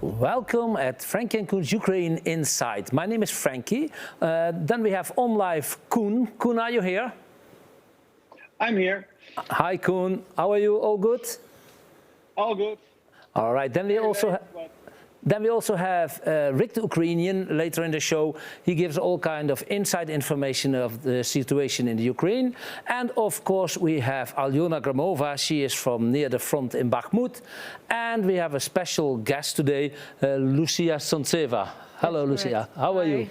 Welcome at Franky and Coen's Ukraine Insight. My name is Franky. Then we have on live Coen. Coen, are you here? I'm here. Hi Coen, how are you? All good? All good. All right. Then we also have Rick the Ukrainian later in the show. He gives all kind of inside information of the situation in the Ukraine. And of course we have Alyona Gramova. She is from near the front in Bakhmut. And we have a special guest today, Lucia Sontseva. Hello Lucia, how are you?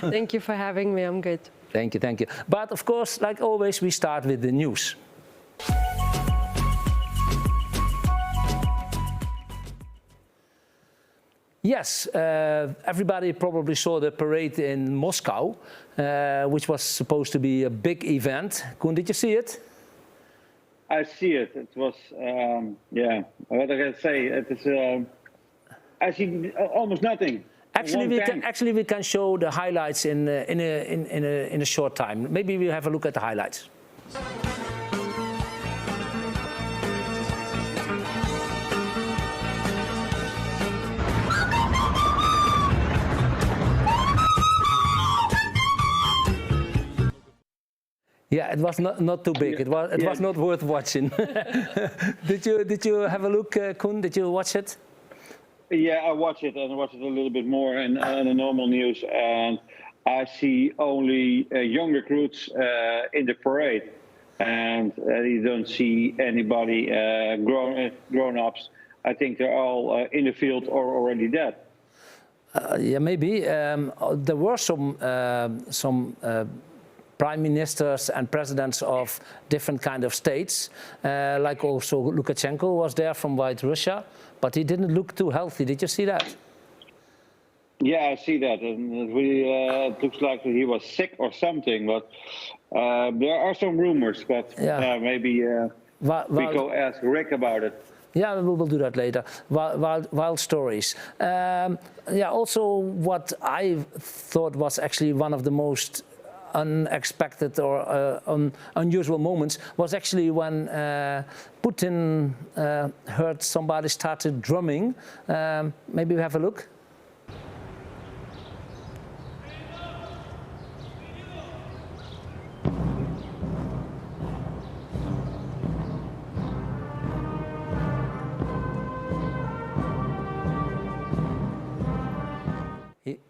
Thank you for having me, I'm good. Thank you, thank you. But of course, like always, we start with the news. Yes, everybody probably saw the parade in Moscow, which was supposed to be a big event. Koen, did you see it? I see it. It was, yeah, what I can say, it is, I see almost nothing. Actually, we can show the highlights in a short time. Maybe we'll have a look at the highlights. Yeah, it was not too big. It was not worth watching. Did you have a look, Koen? Did you watch it? Yeah, I watched it, and I watched it a little bit more in the normal news, and I see only young recruits in the parade, and you don't see anybody grown-ups. I think they're all in the field or already dead. Yeah, maybe. There were some prime ministers and presidents of different kind of states, like also Lukashenko was there from White Russia, but he didn't look too healthy. Did you see that? Yeah, I see that, and it really it looks like he was sick or something. But there are some rumors, but yeah. Maybe we go ask Rick about it. Yeah, we will do that later. Wild stories. Yeah, also what I thought was actually one of the most unexpected or unusual moments was actually when Putin heard somebody started drumming. Maybe we have a look.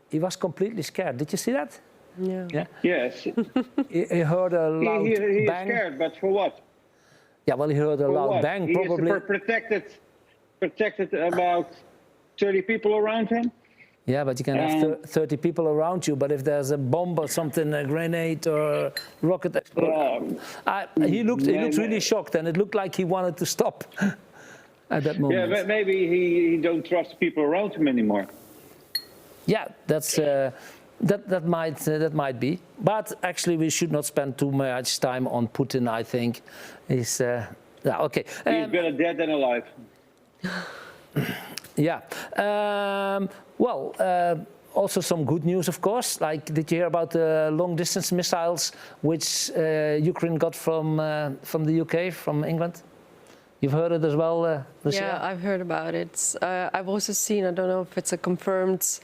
He was completely scared. Did you see that? Yeah. Yeah. Yes. He heard a loud he bang. Is scared, but for what? Yeah, well, he heard a loud bang. He Probably is protected about 30 people around him. Yeah, but you can have 30 people around you. But if there's a bomb or something, a grenade or a rocket explosion, he looked really shocked, and it looked like he wanted to stop at that moment. Yeah, but maybe he don't trust people around him anymore. Yeah, that's. That might be, but actually we should not spend too much time on Putin. I think he's yeah, okay. He's better dead than alive. Yeah. Well, also some good news, of course. Like, did you hear about the long-distance missiles which Ukraine got from the UK, from England? You've heard it as well, Lucia? Yeah, I've heard about it. I've also seen, I don't know if it's a confirmed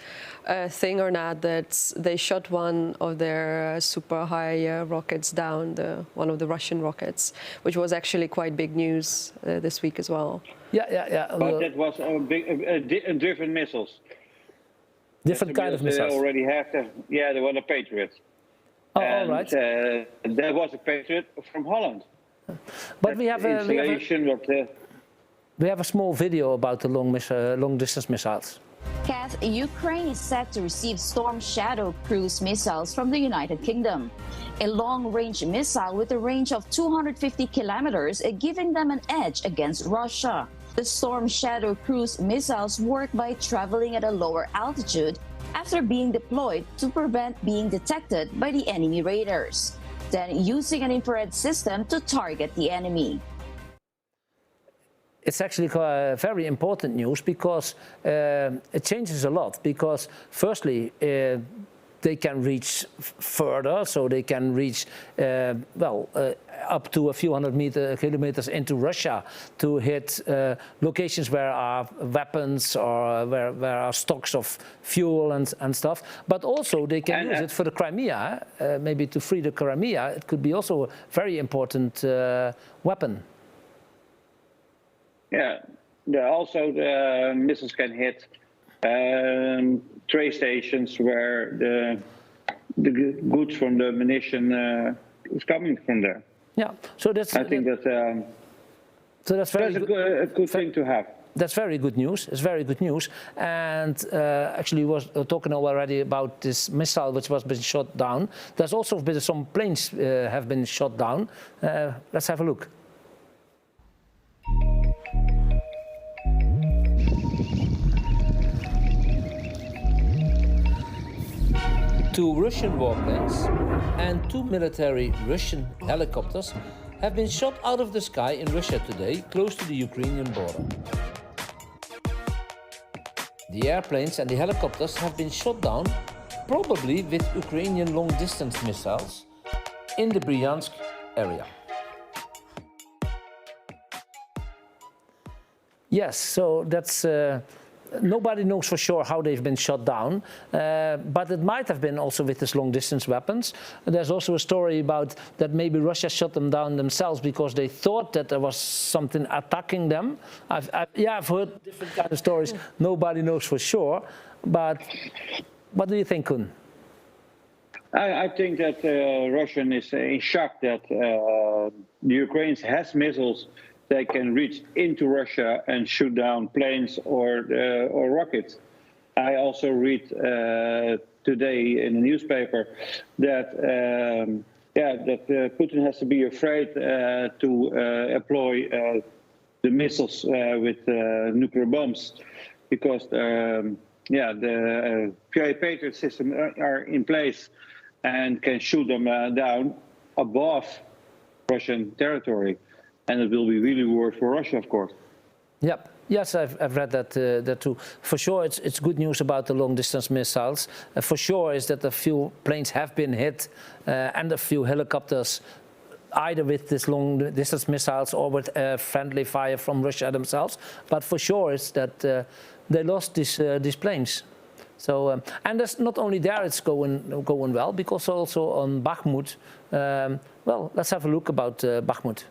thing or not, that they shot one of their super high rockets down, one of the Russian rockets, which was actually quite big news this week as well. Yeah. But that was different missiles. Different kind of missiles. They already have them. Yeah, they were the Patriots. Oh, all right. There was a Patriot from Holland. But we have a small video about the long-distance missiles. Ukraine is set to receive Storm Shadow cruise missiles from the United Kingdom. A long-range missile with a range of 250 kilometers, giving them an edge against Russia. The Storm Shadow cruise missiles work by traveling at a lower altitude after being deployed to prevent being detected by the enemy radars, then using an infrared system to target the enemy. It's actually very important news because it changes a lot. Because firstly, they can reach further, so they can reach, up to a few hundred kilometers into Russia to hit locations where are weapons or where are stocks of fuel and stuff. But also they can use it for the Crimea, maybe to free the Crimea. It could be also a very important weapon. Yeah, also the missiles can hit train stations where the goods from the munition is coming from there. Yeah, so that's. I think that's very a good thing to have. That's very good news. It's very good news. And actually, we were talking already about this missile which was been shot down. There's also been some planes have been shot down. Let's have a look. Two Russian warplanes and two military Russian helicopters have been shot out of the sky in Russia today, close to the Ukrainian border. The airplanes and the helicopters have been shot down, probably with Ukrainian long-distance missiles, in the Bryansk area. Yes, so that's... Nobody knows for sure how they've been shot down, but it might have been also with these long-distance weapons. There's also a story about that maybe Russia shot them down themselves because they thought that there was something attacking them. I've heard different kind of stories. Nobody knows for sure, but what do you think, Koen? I think that Russia is in shock that the Ukraine has missiles they can reach into Russia and shoot down planes or rockets. I also read today in the newspaper that Putin has to be afraid to employ the missiles with nuclear bombs because the Patriot system are in place and can shoot them down above Russian territory. And it will be really worse for Russia, of course. Yep. Yes, I've read that too. For sure, it's good news about the long-distance missiles. For sure is that a few planes have been hit and a few helicopters, either with this long-distance missiles or with friendly fire from Russia themselves. But for sure is that they lost these planes. So and that's not only there it's going well, because also on Bakhmut. Well, let's have a look about Bakhmut.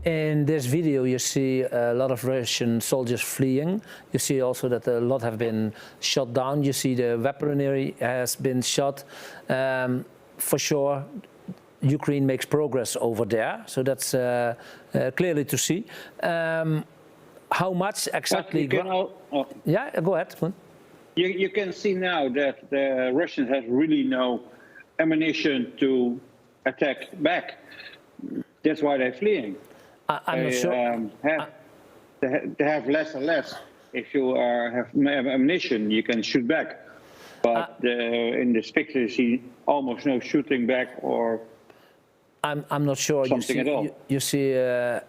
In this video you see a lot of Russian soldiers fleeing. You see also that a lot have been shot down. You see the weaponry has been shot. For sure, Ukraine makes progress over there, so that's clearly to see. How much exactly? Yeah, go ahead. You can see now that the Russians have really no ammunition to attack back. That's why they're fleeing. I'm not sure. They have less and less. If you have ammunition, you can shoot back. But in this picture, you see almost no shooting back or I'm not sure. something at all. You see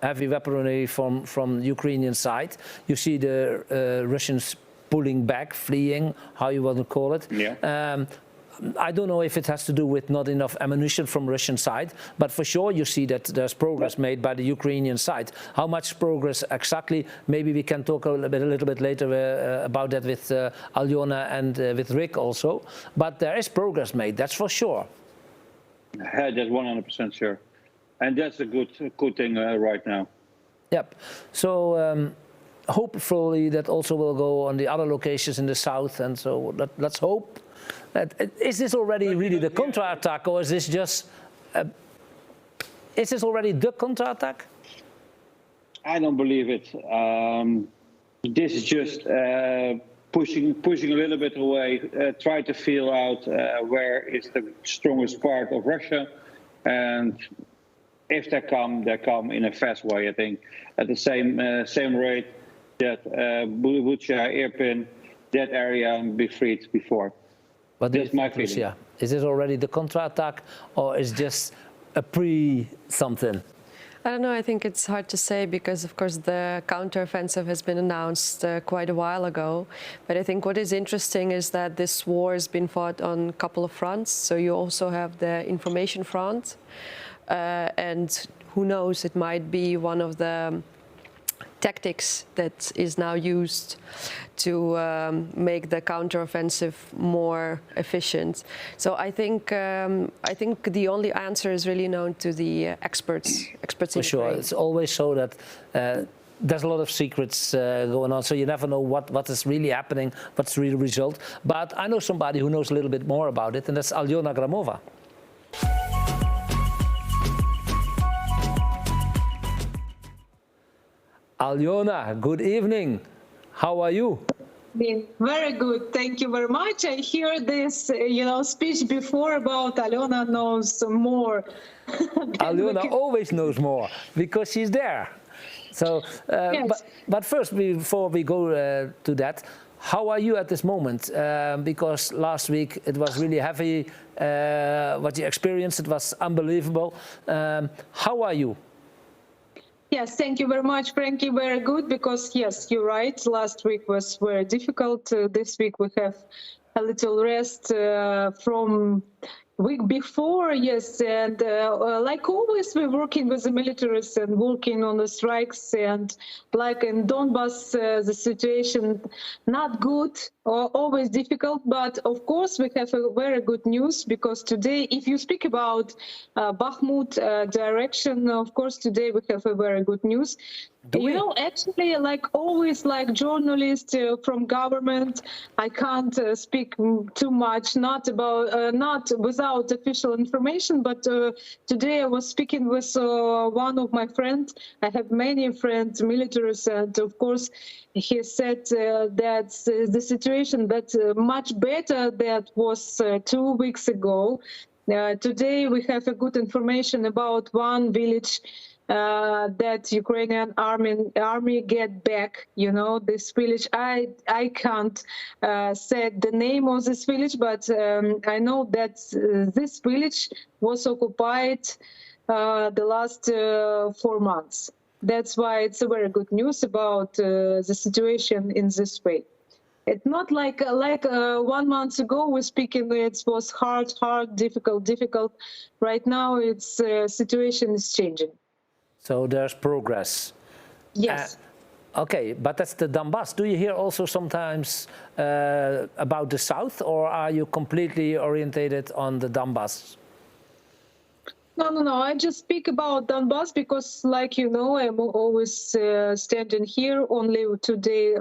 heavy weaponry from Ukrainian side. You see the Russians pulling back, fleeing, how you want to call it. Yeah. I don't know if it has to do with not enough ammunition from Russian side, but for sure you see that there's progress made by the Ukrainian side. How much progress exactly? Maybe we can talk a little bit later about that with Aljona and with Rick also. But there is progress made, that's for sure. Yeah, that's 100% sure, and that's a good thing right now. Yep. So hopefully that also will go on the other locations in the south, and so let's hope. Is this already really the counter-attack, or is this just? Is this already the counter-attack? I don't believe it. This is just pushing a little bit away. Try to feel out where is the strongest part of Russia, and if they come in a fast way. I think at the same rate that Bucha, Irpin, that area be freed before. But that's my feeling. Yeah. Is it already the counter-attack, or is just a pre-something? I don't know, I think it's hard to say because, of course, the counteroffensive has been announced quite a while ago. But I think what is interesting is that this war has been fought on a couple of fronts. So you also have the information front. And who knows, it might be one of the tactics that is now used to make the counteroffensive more efficient. So I think the only answer is really known to the experts. For sure, it's always so that there's a lot of secrets going on, so you never know what is really happening, what's the real result. But I know somebody who knows a little bit more about it, and that's Aljona Gramova. Aljona, good evening. How are you? Very good, thank you very much. I hear this, speech before about Aljona knows more. Aljona always knows more because she's there. So, yes. but first, before we go to that, how are you at this moment? Because last week it was really heavy. What you experienced, it was unbelievable. How are you? Yes, thank you very much, Franky. Very good, because yes, you're right. Last week was very difficult. This week we have a little rest from week before, yes, and like always, we're working with the militaries and working on the strikes, and like in Donbass, the situation not good, always difficult, but of course we have a very good news, because today, if you speak about Bakhmut direction, of course today we have a very good news. Actually, like always, like journalists from government, I can't speak too much, not without official information, but today I was speaking with one of my friends. I have many friends, militaries, and of course he said that the situation that's much better than was 2 weeks ago. Today we have a good information about one village that Ukrainian army get back, this village. I can't say the name of this village, but I know that this village was occupied the last 4 months. That's why it's a very good news about the situation in this way. It's not like 1 month ago we're speaking, it was hard, difficult. Right now it's situation is changing. So there's progress. Yes. Okay, but that's the Donbass. Do you hear also sometimes about the south, or are you completely orientated on the Donbass? No. I just speak about Donbass because, like I'm always standing here. Only today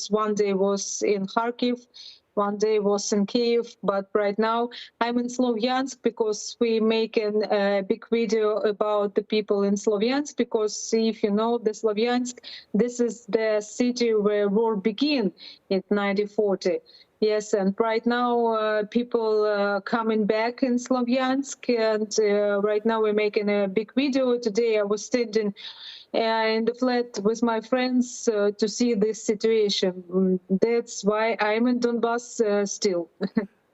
one day was in Kharkiv, one day was in Kyiv, but right now I'm in Slovyansk because we're making a big video about the people in Slovyansk, because if you know the Slovyansk, this is the city where war began in 1940. Yes, and right now people coming back in Slovyansk, and right now we're making a big video. Today I was standing in the flat with my friends to see this situation. That's why I'm in Donbass still.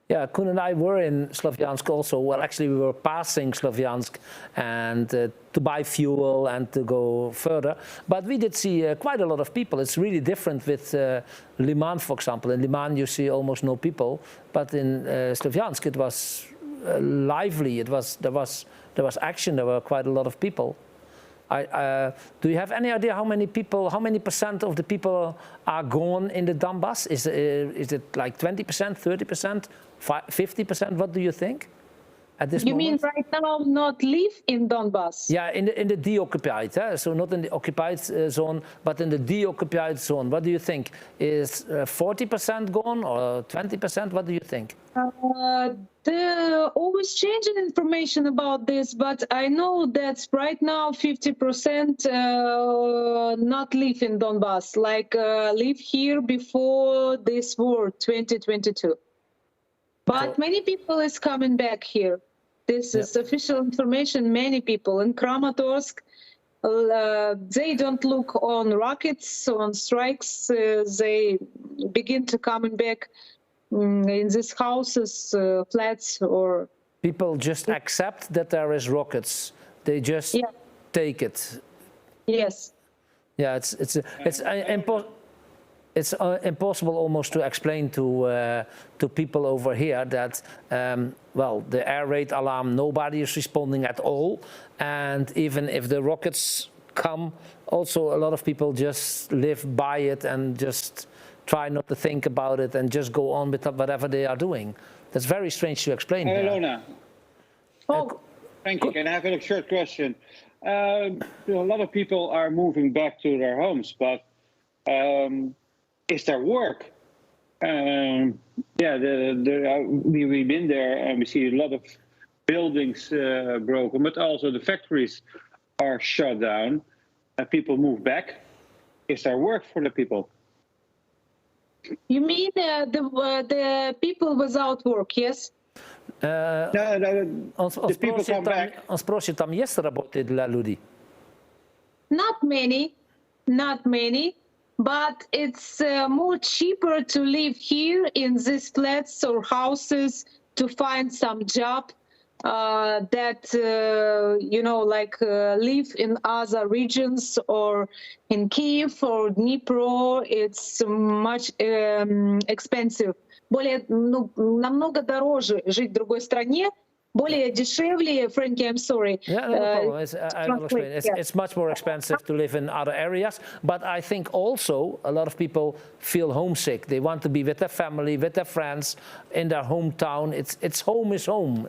Yeah, Koen and I were in Slavyansk also. Well, actually, we were passing Slavyansk and to buy fuel and to go further. But we did see quite a lot of people. It's really different with Liman, for example. In Liman, you see almost no people. But in Slavyansk, it was lively. There was action. There were quite a lot of people. Do you have any idea how many percent of the people are gone in the Donbass? Is it like 20%, 30%, 50%? What do you think at this moment? You mean right now not live in Donbass? Yeah, in the deoccupied, so not in the occupied zone, but in the deoccupied zone. What do you think? Is 40% gone or 20%? What do you think? They're always changing information about this, but I know that right now 50% not live in Donbass, like live here before this war, 2022. But many people is coming back here. This is official information. Many people in Kramatorsk, they don't look on rockets, on strikes. They begin to coming back in these houses, flats, or people just accept that there is rockets. They just take it. Yes. Yeah, it's impossible almost to explain to people over here that well, the air raid alarm, nobody is responding at all, and even if the rockets come, also a lot of people just live by it and just try not to think about it and just go on with whatever they are doing. That's very strange to explain. Ilona. Oh, Thank you. Can I have a short question? A lot of people are moving back to their homes, but is there work? We've been there and we see a lot of buildings broken, but also the factories are shut down and people move back. Is there work for the people? you mean the people without work, yes? The people come back. Sprosi, tam jest roboty dla ludzi? Not many, but it's more cheaper to live here in these flats or houses to find some job that, live in other regions or in Kyiv or Dnipro. It's much expensive. Намного дороже жить в другой стране, более дешевле. Franky, I'm sorry. Yeah, no problem. I will explain. It's much more expensive to live in other areas, but I think also a lot of people feel homesick. They want to be with their family, with their friends, in their hometown. It's home is home.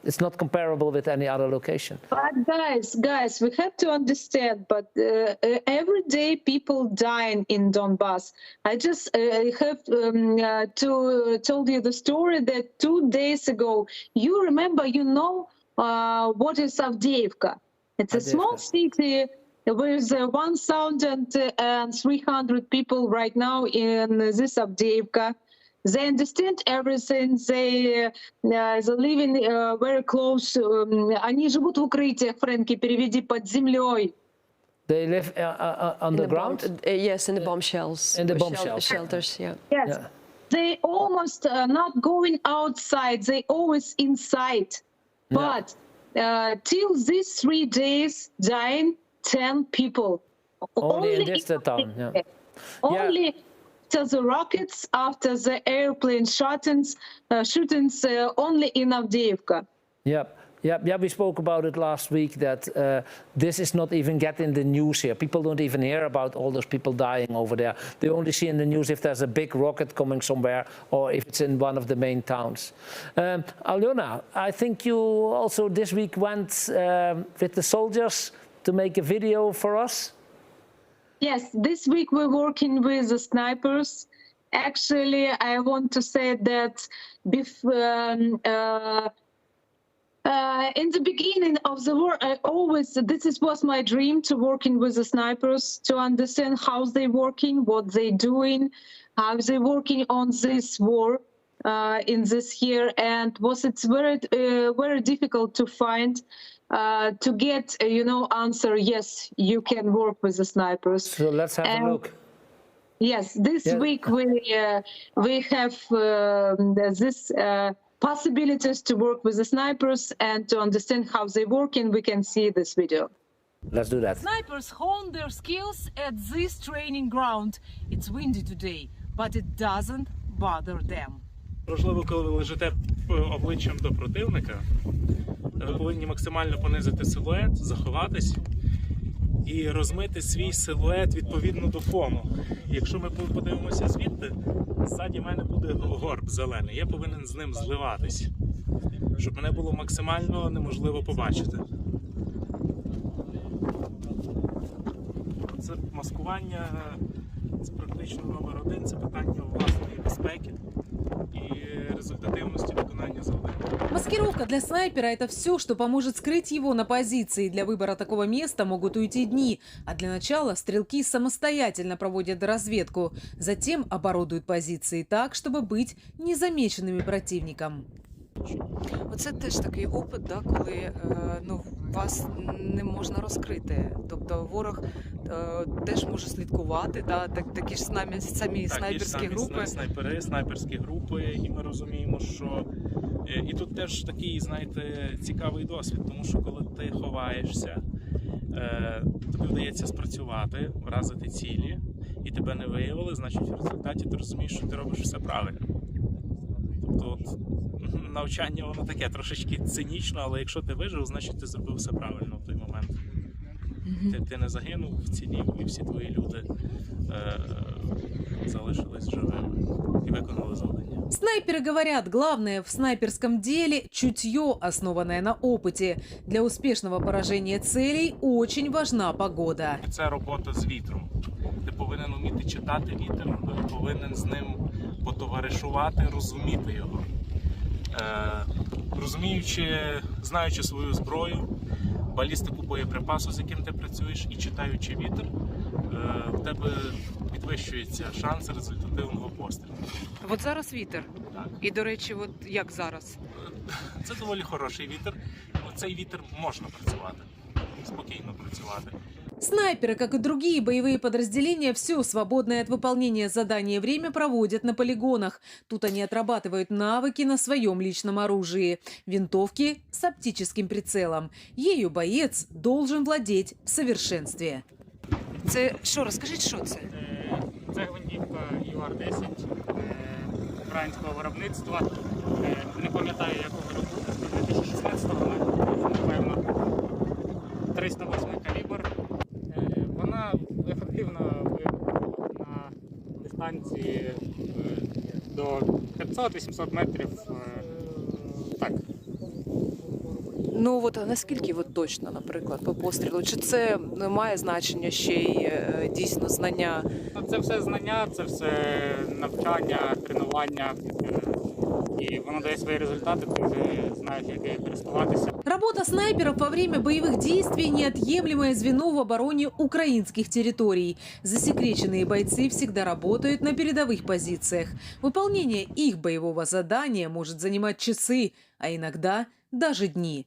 It's not comparable with any other location. But guys, we have to understand. But every day people dying in Donbass. I just have told you the story that 2 days ago. You remember, what is Avdiivka? It's a small city with 1,300 people right now in this Avdiivka. They understand everything. They live in very close. Они живут в укрытиях, Franky, переведи, под землей. They live underground? Yes, in the bomb shells. In the bomb shells. Shelters, yeah. Yes. Yeah. They almost not going outside. They always inside. Yeah. But till these 3 days, dying 10 people. Only in this town, yeah. Only after the rockets, after the airplane shootings, only in Avdiivka. Yeah, we spoke about it last week that this is not even getting the news here. People don't even hear about all those people dying over there. They only see in the news if there's a big rocket coming somewhere or if it's in one of the main towns. Alona, I think you also this week went with the soldiers to make a video for us. Yes, this week we're working with the snipers. Actually, I want to say that in the beginning of the war, this was my dream, to working with the snipers, to understand how they're working, what they're doing, how they're working on this war in this year, and it's very difficult to find. To get, answer, yes, you can work with the snipers. So let's have a look. Yes, this week we have this possibilities to work with the snipers and to understand how they work, and we can see this video. Let's do that. Snipers hone their skills at this training ground. It's windy today, but it doesn't bother them. Можливо, коли ви лежите обличчям до противника, ви повинні максимально понизити силует, заховатись і розмити свій силует відповідно до фону. Якщо ми подивимося звідти, ззаді мене буде горб зелений. Я повинен з ним зливатись, щоб мене було максимально неможливо побачити. Це маскування, це практично номер один, це питання власної безпеки и результативности выполнения завдания. Маскировка для снайпера – это все, что поможет скрыть его на позиции. Для выбора такого места могут уйти дни. А для начала стрелки самостоятельно проводят разведку. Затем оборудуют позиции так, чтобы быть незамеченными противником. Оце теж такий опит, да, коли вас не можна розкрити. Тобто ворог теж може слідкувати, да, такі ж самі снайперські групи. Снайперські групи, і ми розуміємо, що і тут теж такий, знаєте, цікавий досвід, тому що коли ти ховаєшся, тобі вдається спрацювати, вразити цілі, і тебе не виявили, значить в результаті ти розумієш, що ти робиш все правильно. Тобто навчання воно таке трошечки цинічно, але якщо ти вижив, значить ти зробив все правильно в той момент. Ти не загинув, вцілів, і всі твої люди залишились живими и выполнили задание. Снайперы говорят, главное в снайперском деле – чутье, основанное на опыте. Для успешного поражения целей очень важна погода. Це робота з вітром. Ти повинен вміти читати вітер, повинен з ним потоваришувати, розуміти його. Розуміючи, знаючи свою зброю, балістику боєприпасу, з яким ти працюєш, і читаючи вітер, в тебе підвищується шанс результативного пострілу. От зараз вітер. Так. І, до речі, от як зараз? Це доволі хороший вітер. Цей вітер можна працювати, спокійно працювати. Снайперы, как и другие боевые подразделения, все свободное от выполнения задания время проводят на полигонах. Тут они отрабатывают навыки на своем личном оружии. Винтовки с оптическим прицелом. Ею боец должен владеть в совершенстве. Це що, розкажіть, що це? Це гвинтівка UR-10 українського виробництва. Не пам'ятаю, якого року, 2016-го, напевно, 308 калібр. Вона ефективно на дистанції до 500-800 метрів. Так. Ну от, а наскільки от точно, наприклад, по пострілу? Чи це не має значення ще й дійсно знання? Це все знання, це все навчання, тренування. І воно дає свої результати, ти вже знаєш, як їх користуватися. Работа снайперов во время боевых действий – неотъемлемое звено в обороне украинских территорий. Засекреченные бойцы всегда работают на передовых позициях. Выполнение их боевого задания может занимать часы, а иногда даже дни.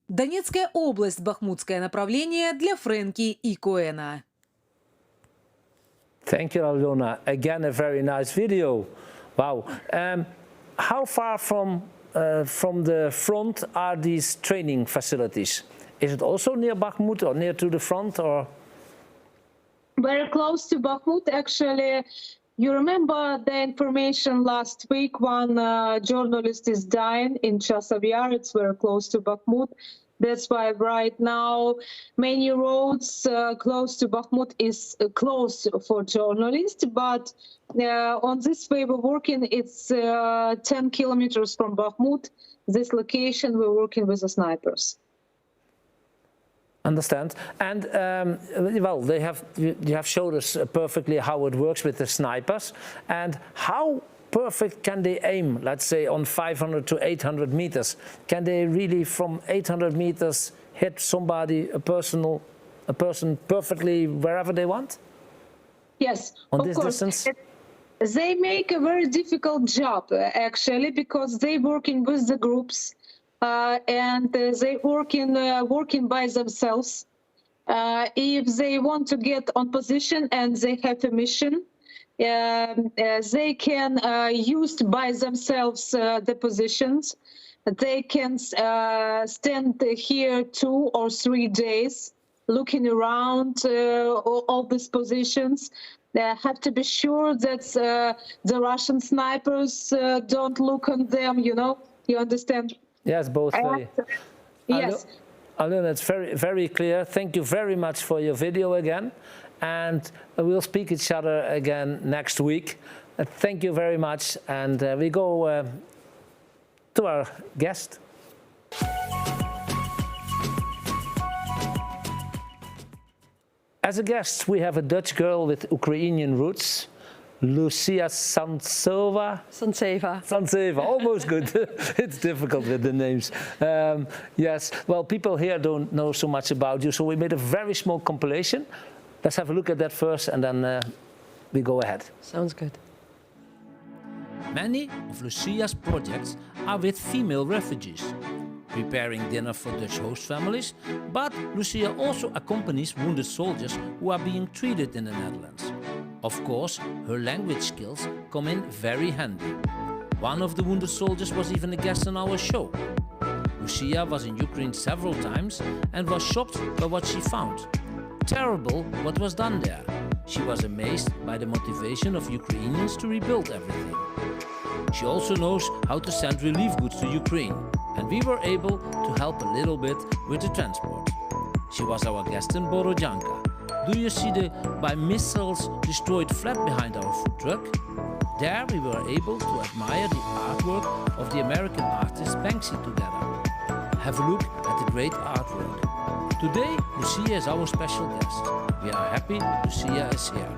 Донецкая область, бахмутское направление для Фрэнки и Коэна. Thank you, Alona. Again, a very nice video. Wow. How far from the front are these training facilities? Is it also near Bakhmut or near to the front, or? Very close to Bakhmut, actually. You remember the information last week, one journalist is dying in Chasiv Yar. It's very close to Bakhmut. That's why right now many roads close to Bakhmut is closed for journalists. But on this way we're working, it's 10 kilometers from Bakhmut. This location we're working with the snipers. Understand. And well, you have showed us perfectly how it works with the snipers. And how perfect can they aim, let's say, on 500 to 800 meters? Can they really, from 800 meters, hit somebody, a person perfectly wherever they want? Yes, on of this course. distance? They make a very difficult job, actually, because they working with the groups. And they working by themselves. If they want to get on position and they have a mission, they can use by themselves the positions. They can stand here 2 or 3 days looking around all these positions. They have to be sure that the Russian snipers don't look on them, you understand? Yes, both way. Yes. Aluna, it's very, very clear. Thank you very much for your video again. And we'll speak each other again next week. Thank you very much. And we go to our guest. As a guest, we have a Dutch girl with Ukrainian roots, Lucia Sontseva. Sontseva, almost good. It's difficult with the names. Yes, well, people here don't know so much about you, so we made a very small compilation. Let's have a look at that first, and then we go ahead. Sounds good. Many of Lucia's projects are with female refugees, preparing dinner for Dutch host families, but Lucia also accompanies wounded soldiers who are being treated in the Netherlands. Of course, her language skills come in very handy. One of the wounded soldiers was even a guest on our show. Lucia was in Ukraine several times and was shocked by what she found. Terrible what was done there. She was amazed by the motivation of Ukrainians to rebuild everything. She also knows how to send relief goods to Ukraine, and we were able to help a little bit with the transport. She was our guest in Borodyanka. Do you see the by missiles destroyed flat behind our food truck? There we were able to admire the artwork of the American artist Banksy together. Have a look at the great artwork. Today, Lucia is our special guest. We are happy Lucia is here.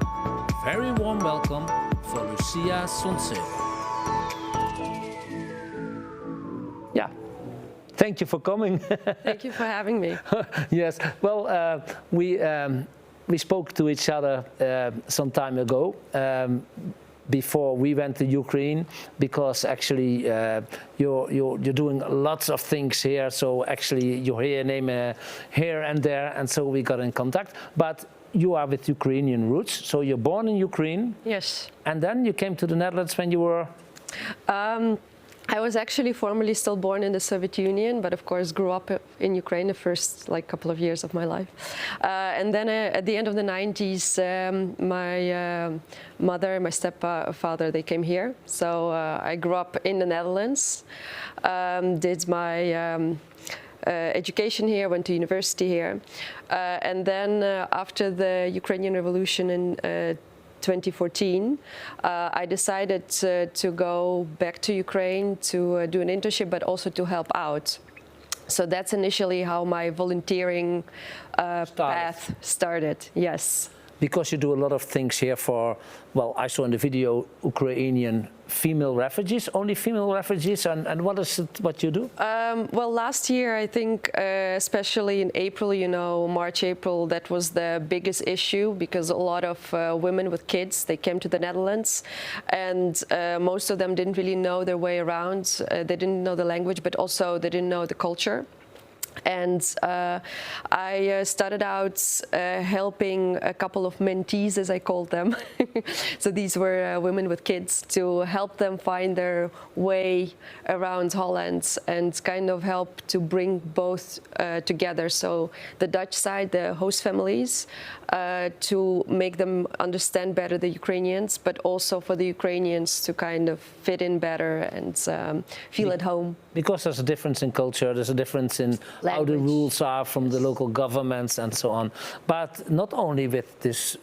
Very warm welcome for Lucia Sontseva. Yeah, thank you for coming. Thank you for having me. Yes, well, we spoke to each other some time ago. Before we went to Ukraine, because actually you're doing lots of things here, so actually you hear your name here and there, and so we got in contact. But you are with Ukrainian roots, so you're born in Ukraine. Yes. And then you came to the Netherlands when you were? I was actually formerly still born in the Soviet Union, but of course grew up in Ukraine the first couple of years of my life. And then at the end of the 90s, my mother and my stepfather, they came here. So I grew up in the Netherlands, did my education here, went to university here. And then after the Ukrainian Revolution in 2014, I decided to go back to Ukraine to do an internship, but also to help out. So that's initially how my volunteering path started, yes. Because you do a lot of things here for, well, I saw in the video, Ukrainian female refugees, only female refugees, and what is it, what you do? Well, last year, I think, especially in April, March, April, that was the biggest issue, because a lot of women with kids, they came to the Netherlands, and most of them didn't really know their way around. They didn't know the language, but also they didn't know the culture. And I started out helping a couple of mentees, as I called them. So these were women with kids, to help them find their way around Holland and kind of help to bring both together. So the Dutch side, the host families, to make them understand better the Ukrainians, but also for the Ukrainians to kind of fit in better and feel at home. Because there's a difference in culture, there's a difference in how the rules are from the local governments and so on. But not only with this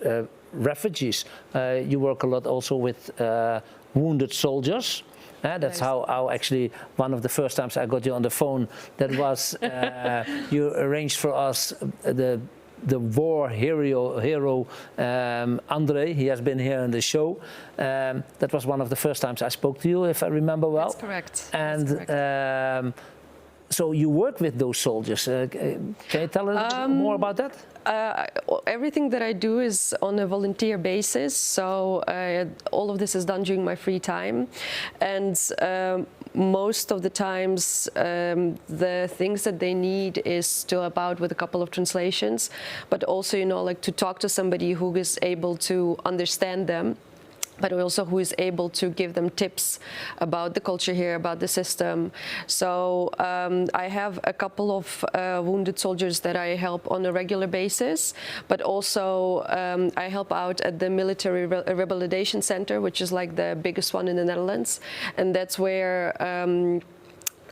refugees, you work a lot also with wounded soldiers. That's how actually one of the first times I got you on the phone, that was you arranged for us the war hero Andre. He has been here in the show. That was one of the first times I spoke to you, if I remember well. That's correct. And that's correct. So you work with those soldiers. Can you tell us more about that? Everything that I do is on a volunteer basis, so all of this is done during my free time, and most of the times the things that they need is to help out with a couple of translations, but also to talk to somebody who is able to understand them, but also who is able to give them tips about the culture here, about the system. So I have a couple of wounded soldiers that I help on a regular basis, but also I help out at the military rehabilitation center, which is like the biggest one in the Netherlands, and that's where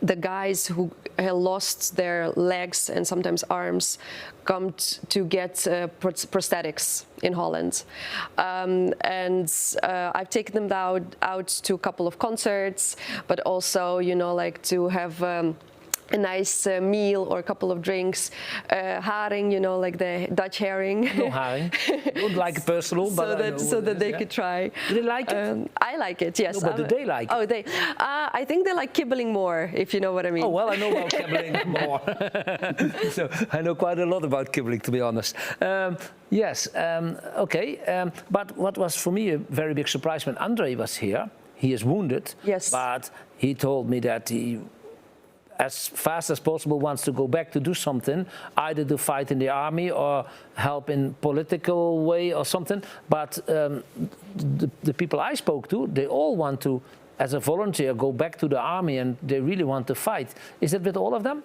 the guys who lost their legs and sometimes arms come to get prosthetics in Holland. And I've taken them out to a couple of concerts, but also, you know, like to have a nice meal or a couple of drinks. Haring, you know, like the Dutch herring. No haring. Don't like it personal, but so that they could try. Do they like it? I like it, yes. No, but do they like it? Oh, they. I think they like kibbeling more, if you know what I mean. Oh, well, I know about kibbeling more. So I know quite a lot about kibbeling, to be honest. Yes, okay. But what was for me a very big surprise when André was here, he is wounded, yes, but he told me that he, as fast as possible, wants to go back to do something, either to fight in the army or help in political way or something. But the people I spoke to, they all want to, as a volunteer, go back to the army, and they really want to fight. Is it with all of them?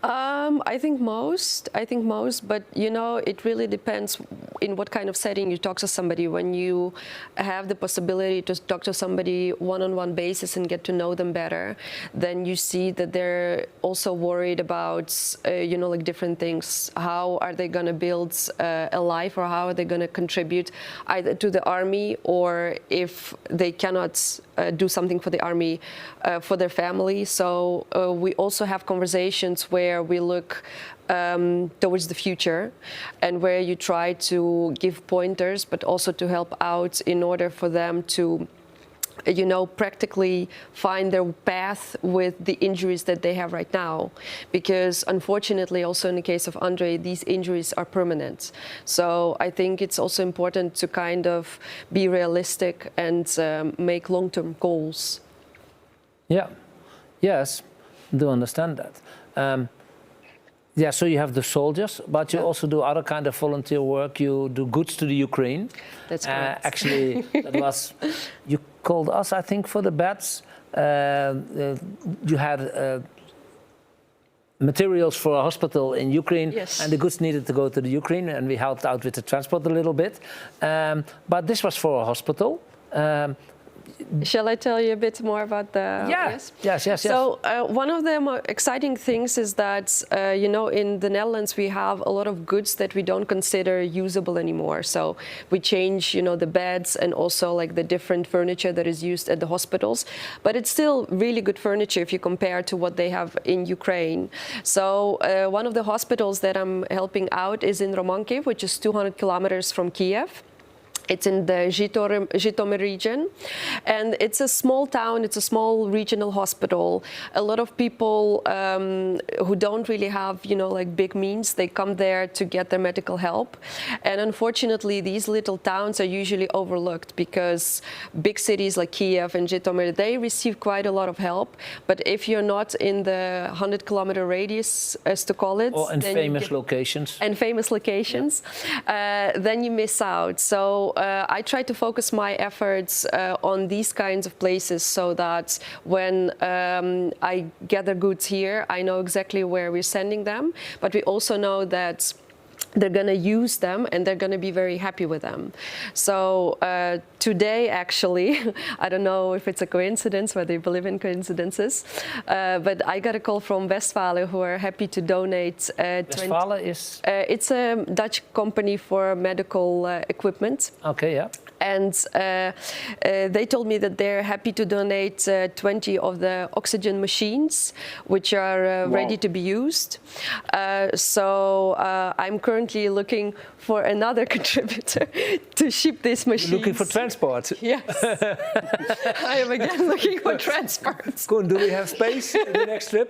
I think most, but you know, it really depends in what kind of setting you talk to somebody. When you have the possibility to talk to somebody one-on-one basis and get to know them better, then you see that they're also worried about, you know, like different things. How are they going to build a life, or how are they going to contribute either to the army, or if they cannot do something for the army, for their family. So we also have conversations where we look towards the future, and where you try to give pointers, but also to help out in order for them to, you know, practically find their path with the injuries that they have right now. Because unfortunately, also in the case of André, these injuries are permanent. So I think it's also important to kind of be realistic and make long-term goals. Yeah, yes, do understand that. Yeah, so you have the soldiers, but you also do other kind of volunteer work. You do goods to the Ukraine. That's correct. Actually, that was, you called us, I think, for the beds. You had materials for a hospital in Ukraine, yes, and the goods needed to go to the Ukraine, and we helped out with the transport a little bit. But this was for a hospital. Shall I tell you a bit more about the... Yes. So one of the more exciting things is that, you know, in the Netherlands we have a lot of goods that we don't consider usable anymore. So we change, you know, the beds and also like the different furniture that is used at the hospitals. But it's still really good furniture if you compare to what they have in Ukraine. So one of the hospitals that I'm helping out is in Romankiv, which is 200 kilometers from Kiev. It's in the Zhytomyr region, and it's a small town, it's a small regional hospital. A lot of people who don't really have, you know, like big means, they come there to get their medical help. And unfortunately, these little towns are usually overlooked because big cities like Kiev and Zhytomyr, they receive quite a lot of help. But if you're not in the 100-kilometer radius, as to call it, or in famous locations. And famous locations, then you miss out. So I try to focus my efforts on these kinds of places, so that when I gather goods here, I know exactly where we're sending them. But we also know that they're going to use them and they're going to be very happy with them. So today, actually, I don't know if it's a coincidence, whether you believe in coincidences, but I got a call from Westfalen, who are happy to donate. Westfalen is? It's a Dutch company for medical equipment. Okay, yeah. And they told me that they're happy to donate 20 of the oxygen machines, which are ready to be used. So I'm currently looking for another contributor to ship these machines. You're looking for transport? Yes. I am again looking for transport. Koen, do we have space in the next trip?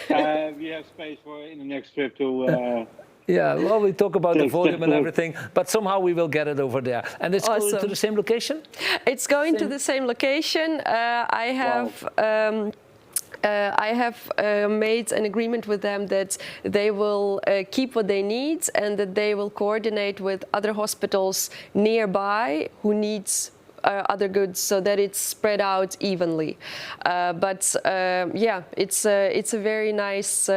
We have space in the next trip to... Yeah, well, we talk about the volume and everything, but somehow we will get it over there. And it's going to the same location? It's going to the same location. I have made an agreement with them that they will keep what they need, and that they will coordinate with other hospitals nearby who needs other goods so that it's spread out evenly. Yeah, it's a very nice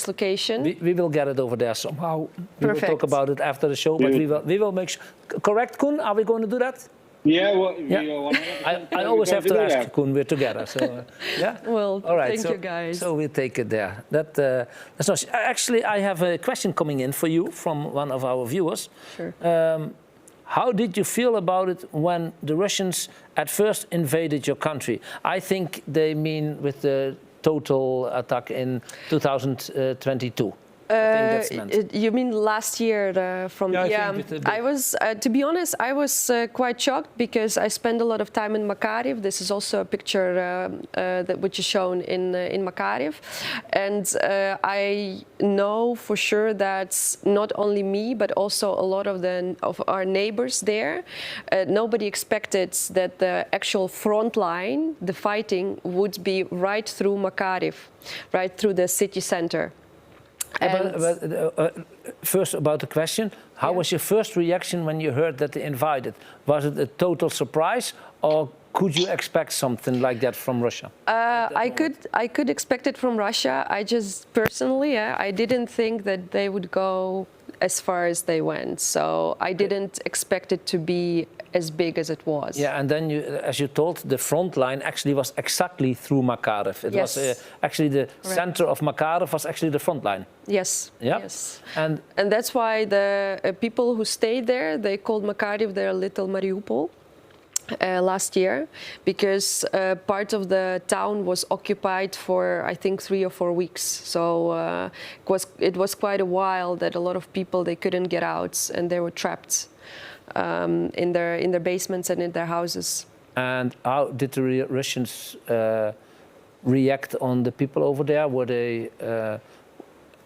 location. We will get it over there somehow. We will Perfect. talk about it after the show, but we will make sure. Correct, Koen? Are we going to do that? Yeah, well, Yeah. we are 100% I always have to do ask that. Koen. We're together, so yeah. Well, all right. thank you guys. So we'll take it there. That's not. Actually, I have a question coming in for you from one of our viewers. Sure. How did you feel about it when the Russians at first invaded your country? I think they mean with the total attack in 2022. I think that's meant. You mean last year from? Yeah, I think with the I was, to be honest, I was quite shocked because I spent a lot of time in Makariv. This is also a picture which is shown in Makariv, and I know for sure that not only me but also a lot of our neighbors there. Nobody expected that the actual front line, the fighting, would be right through Makariv, right through the city center. First about the question, how was your first reaction when you heard that they invaded? Was it a total surprise, or could you expect something like that from Russia? I could expect it from Russia. I just personally, I didn't think that they would go as far as they went. So I didn't expect it to be as big as it was. Yeah, and then, as you told, the front line actually was exactly through Makariv. It Yes. was actually the Correct. center of Makariv was actually the front line. Yes. Yeah. Yes. And that's why the people who stayed there, they called Makariv their little Mariupol. Last year, because part of the town was occupied for I think 3 or 4 weeks. So it was quite a while that a lot of people, they couldn't get out and they were trapped in their basements and in their houses. And how did the Russians react on the people over there? Were they?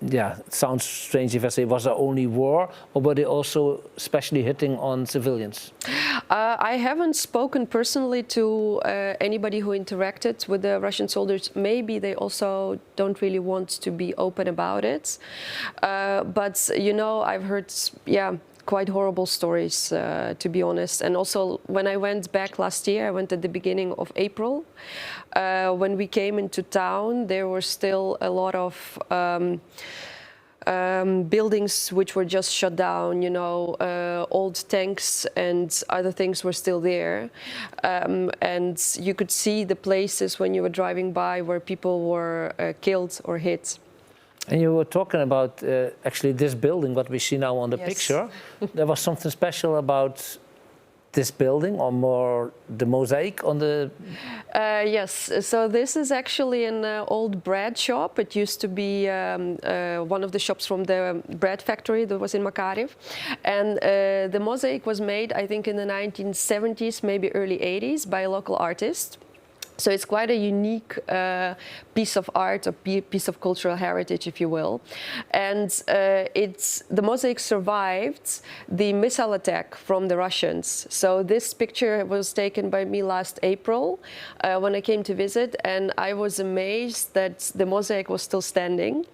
Yeah, it sounds strange if I say, was there only war, or were they also especially hitting on civilians? I haven't spoken personally to anybody who interacted with the Russian soldiers. Maybe they also don't really want to be open about it. But, you know, I've heard, quite horrible stories, to be honest. And also, when I went back last year, I went at the beginning of April. When we came into town, there were still a lot of buildings which were just shut down, you know, old tanks and other things were still there. And you could see the places when you were driving by where people were killed or hit. And you were talking about actually this building, what we see now on the Yes. picture. There was something special about this building, or more the mosaic on the... Yes, so this is actually an old bread shop. It used to be one of the shops from the bread factory that was in Makariv. And the mosaic was made, I think, in the 1970s, maybe early 80s, by a local artist. So it's quite a unique piece of art, or piece of cultural heritage, if you will. And the mosaic survived the missile attack from the Russians. So this picture was taken by me last April when I came to visit, and I was amazed that the mosaic was still standing.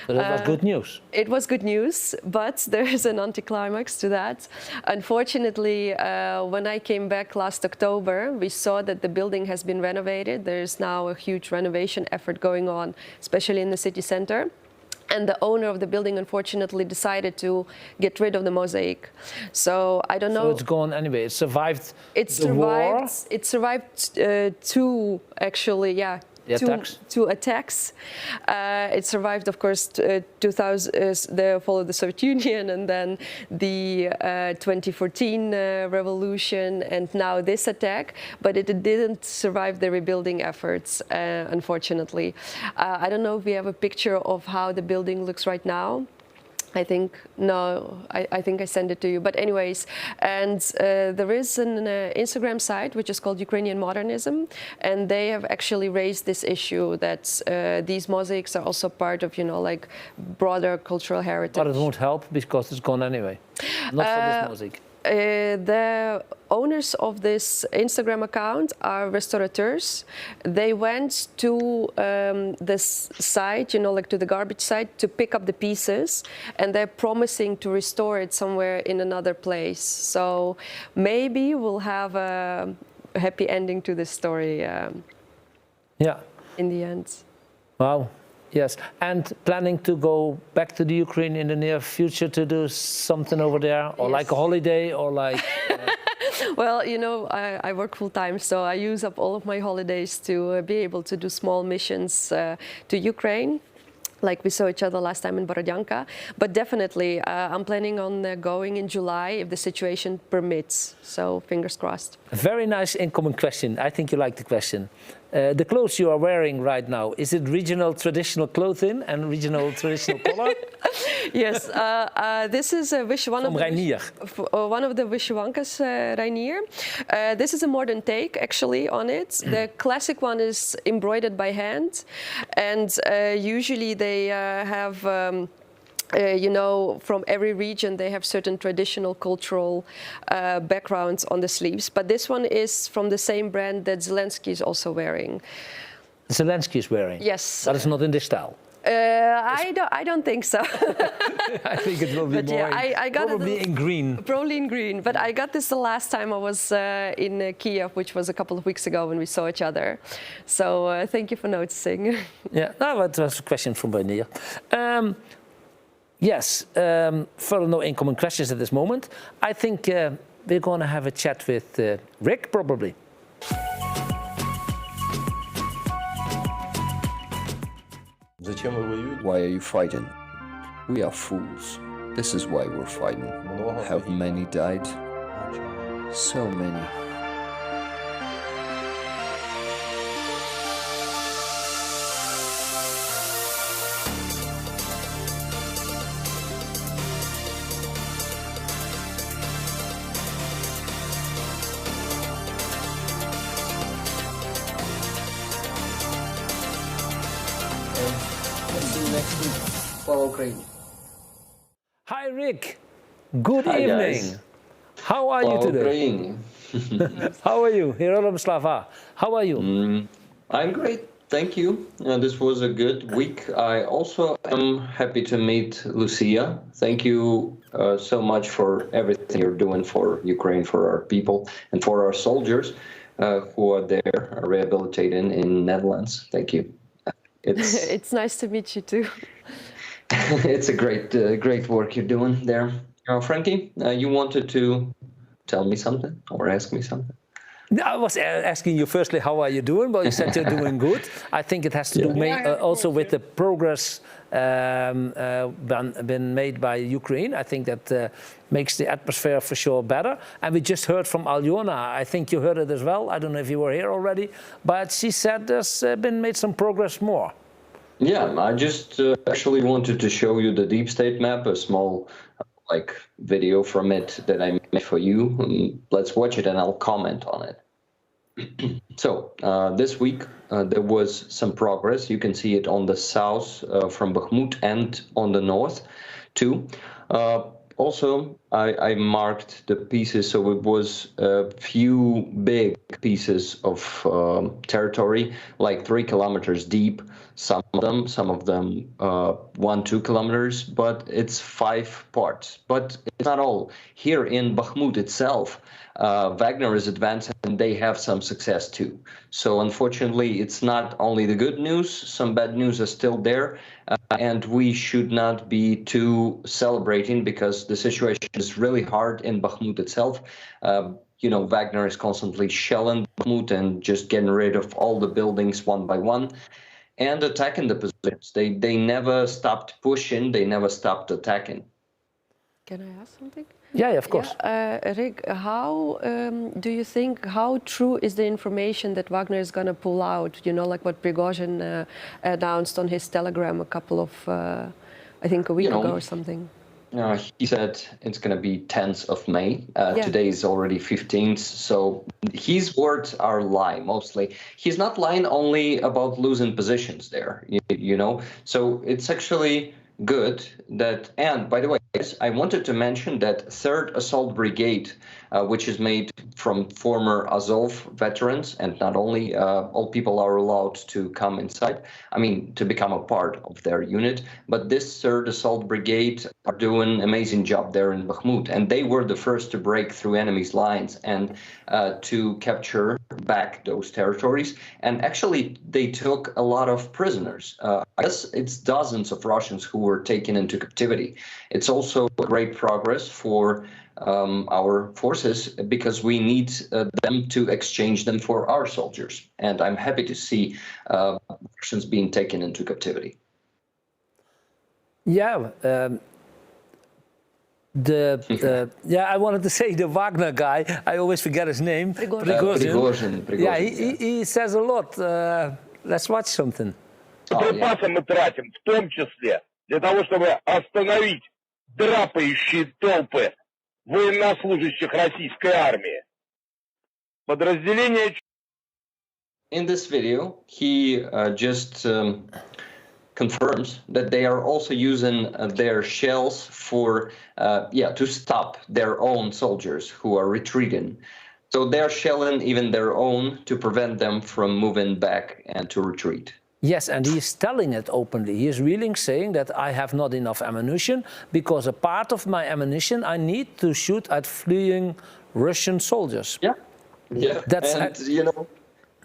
But it was good news. It was good news, but there is an anticlimax to that. Unfortunately, when I came back last October, we saw that the building has been renovated. There is now a huge renovation effort going on, especially in the city center. And the owner of the building, unfortunately, decided to get rid of the mosaic. So I don't know. So it's gone anyway. It survived the war. It survived two, actually, two attacks. It survived, of course, 2000. Followed the Soviet Union, and then the 2014 revolution, and now this attack. But it didn't survive the rebuilding efforts, unfortunately. I don't know if we have a picture of how the building looks right now. I think I sent it to you. But anyways, and there is an Instagram site which is called Ukrainian Modernism, and they have actually raised this issue that these mosaics are also part of, you know, like broader cultural heritage. But it won't help because it's gone anyway. Not for this mosaic. the owners of this Instagram account are restaurateurs. They went to this site, like to the garbage site, to pick up the pieces, and they're promising to restore it somewhere in another place. So maybe we'll have a happy ending to this story in the end. Wow. Yes, and planning to go back to the Ukraine in the near future to do something over there, or like a holiday, or like... Well, I work full time, so I use up all of my holidays to be able to do small missions to Ukraine. Like we saw each other last time in Borodyanka. But definitely, I'm planning on going in July if the situation permits. So fingers crossed. A very nice incoming question. I think you like the question. The clothes you are wearing right now, is it regional traditional clothing and regional traditional color? Yes, this is one of the Wyszywankas Rainier. This is a modern take, actually, on it. The classic one is embroidered by hand, and usually they have from every region they have certain traditional cultural backgrounds on the sleeves. But this one is from the same brand that Zelensky is also wearing. Zelensky is wearing? Yes. But it's not in this style? I don't think so. I think it will be I got probably in green. Probably in green. But I got this the last time I was in Kiev, which was a couple of weeks ago when we saw each other. So thank you for noticing. Yeah, no, that was a question from Rainier. Yes, further no incoming questions at this moment. I think we're going to have a chat with Rick, probably. Why are you fighting? We are fools. This is why we're fighting. How many died? So many. For Oekraïne. Hi Rick, good evening. Guys. How are you today? How are you? Herolam Slava. How are you? I'm great, thank you. This was a good week. I also am happy to meet Lucia. Thank you so much for everything you're doing for Ukraine, for our people, and for our soldiers who are there rehabilitating in Netherlands. Thank you. It's nice to meet you too. It's a great work you're doing there. Franky, you wanted to tell me something or ask me something? I was asking you firstly, how are you doing? Well, you said you're doing good. I think it has to do also with the progress been made by Ukraine. I think that makes the atmosphere for sure better. And we just heard from Alyona. I think you heard it as well. I don't know if you were here already, but she said there's been made some progress more. Yeah, I just actually wanted to show you the deep state map, a small video from it that I made for you. Let's watch it and I'll comment on it. So this week there was some progress. You can see it on the south from Bakhmut and on the north too. Also, I marked the pieces, so it was a few big pieces of territory, like 3 kilometers deep. Some of them 1-2 kilometers, but it's 5 parts. But it's not all. Here in Bakhmut itself, Wagner is advancing and they have some success too. So unfortunately, it's not only the good news, some bad news is still there. And we should not be too celebrating because the situation is really hard in Bakhmut itself. Wagner is constantly shelling Bakhmut and just getting rid of all the buildings one by one and attacking the positions. They never stopped pushing, they never stopped attacking. Can I ask something? Yeah, of course. Rick, how do you think, how true is the information that Wagner is going to pull out? Like what Prigozhin announced on his Telegram a couple of, I think a week ago or something. He said it's going to be 10th of May. Today is already 15th. So his words are lie mostly. He's not lying only about losing positions there, So it's actually good that, and by the way, guys, I wanted to mention that 3rd Assault Brigade, which is made from former Azov veterans, and not only all people are allowed to come inside, I mean, to become a part of their unit, but this 3rd Assault Brigade are doing an amazing job there in Bakhmut, and they were the first to break through enemy's lines and to capture back those territories. And actually, they took a lot of prisoners. I guess it's dozens of Russians who were taken into captivity. It's also great progress for our forces because we need them to exchange them for our soldiers. And I'm happy to see Russians being taken into captivity. Yeah. I wanted to say the Wagner guy. I always forget his name. Prigozhin. Yeah, he says a lot. Let's watch something. Припасы мы тратим, в том числе для того, чтобы остановить драпающие толпы военнослужащих российской армии. Подразделение. In this video, he just confirms that they are also using their shells for, to stop their own soldiers who are retreating. So they're shelling even their own to prevent them from moving back and to retreat. Yes, and he is telling it openly. He is really saying that I have not enough ammunition because a part of my ammunition I need to shoot at fleeing Russian soldiers. Yeah. That's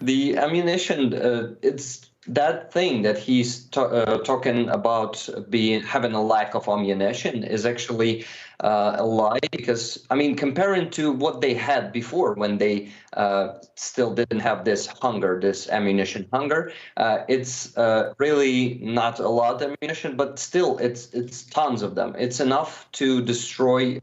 the ammunition. It's that thing that he's talking about having a lack of ammunition is actually a lie, because I mean, comparing to what they had before when they still didn't have this hunger, this ammunition hunger, it's really not a lot of ammunition, but still it's tons of them. It's enough to destroy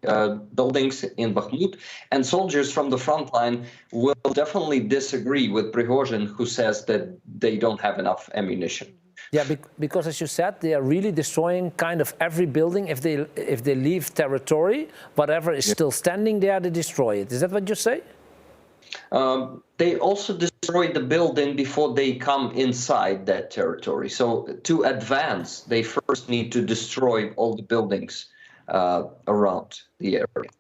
buildings in Bakhmut, and soldiers from the front line will definitely disagree with Prigozhin, who says that they don't have enough ammunition. Yeah, because as you said, they are really destroying kind of every building. If they leave territory, whatever is still standing there, they destroy it. Is that what you say? They also destroy the building before they come inside that territory. So to advance, they first need to destroy all the buildings around the area.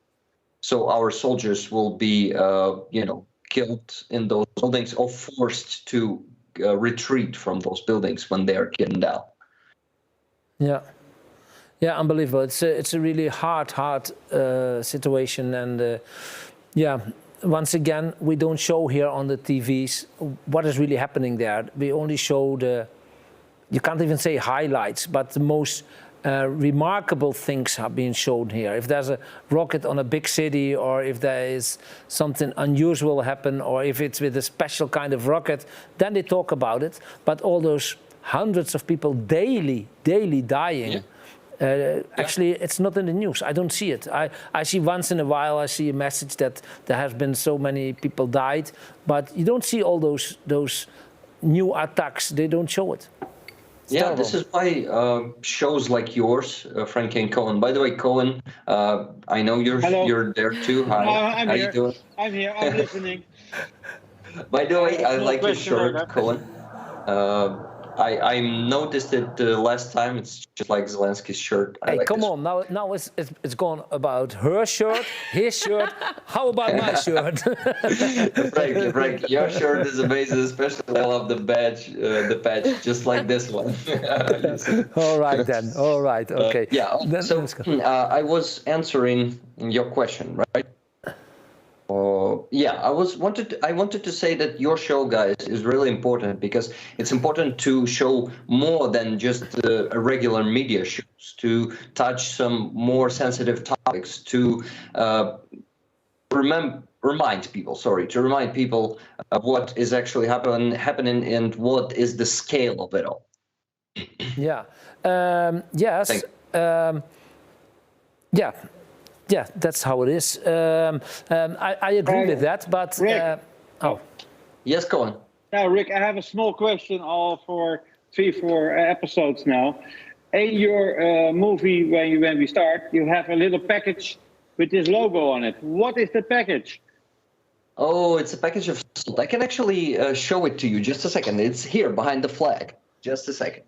So our soldiers will be, killed in those buildings or forced to retreat from those buildings when they are getting down. Yeah, unbelievable. It's a really hard situation, and once again, we don't show here on the TVs what is really happening there. We only show you can't even say highlights, but the most remarkable things are being shown here. If there's a rocket on a big city, or if there is something unusual happen, or if it's with a special kind of rocket, then they talk about it. But all those hundreds of people daily dying, actually it's not in the news. I don't see it. I see once in a while, I see a message that there has been so many people died, but you don't see all those new attacks. They don't show it. Yeah, this is why shows like yours, Franky and Coen. By the way, Coen, I know you're there too. Hi, I'm how here. you doing? I'm here. I'm listening. By the way, I like your shirt, Coen. I noticed it last time. It's just like Zelensky's shirt. Hey, come on! Now it's gone about her shirt, his shirt. How about my shirt? Franky, your shirt is amazing. Especially, I love the patch, just like this one. All right then. All right. Okay. So I was answering your question, right? I wanted to say that your show, guys, is really important because it's important to show more than just regular media shows, to touch some more sensitive topics, to remind people of what is actually happening and what is the scale of it all. Yes. Yeah, that's how it is. I agree with that, but... Rick. Yes, Coen. Now, Rick, I have a small question for 3-4 episodes now. In your movie, when we start, you have a little package with this logo on it. What is the package? Oh, it's a package of salt. I can actually show it to you. Just a second. It's here behind the flag. Just a second.